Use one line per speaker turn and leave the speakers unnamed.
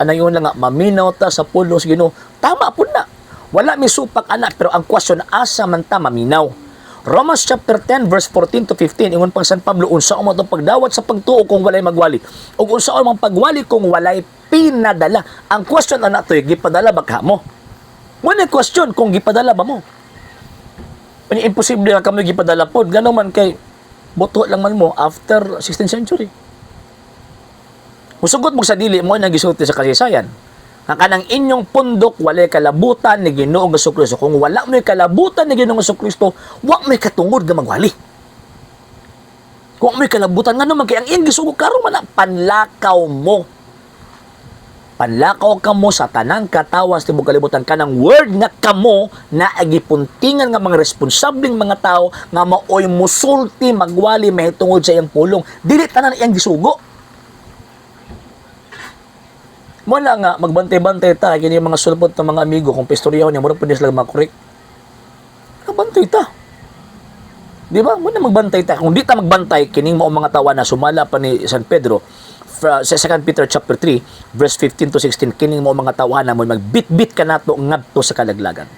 anayon lang nga maminaw ta sa pulos Ginoo. Tama po na. Wala mi supak ana, pero ang question asa man ta maminaw. Romans chapter 10 verse 14 to 15 ingon pang San Pablo, unsa mo tong pagdawat sa pagtuo kung walay magwali, ug unsa man pagwali kung walay pinadala. Ang question ana to, gipadala ba ka mo? Wala question kung gipadala ba mo. Ani imposible na kami gipadala pod, gano man kay boto lang man mo after 16th century. Musugot mo sa dili mo na gisulti sa kasaysayan. Nga kanang inyong pundok walay kalabutan ni Ginoong Jesucristo. Kung wala mo'y kalabutan ni Ginoong Jesucristo, wa mo'y katungod nga magwali. Kung mo'y kalabutan nga naman, kaya ang iyong gisugo karon man panlakaw mo. Panlakaw ka mo sa tanang katawas tibok kalibutan ka ng word nga kamo na agipuntingan nga mga responsabling mga tao nga maoy musulti magwali mahitungod sa iyang pulong. Dili tanan iyang gisugo. Wala nga, magbantay-bantay ta, kini mga sulpot ng mga amigo, kung pistoryaw niya, mura pa sila makorek. Magbantay ta. Di ba? Muna magbantay ta. Kung di ta magbantay, kining mo mga tawa na sumala pa ni San Pedro, sa 2 Peter chapter 3, verse 15 to 16, kining mo mga tawa na mo, magbit-bit ka nato ngadto sa kalaglagan.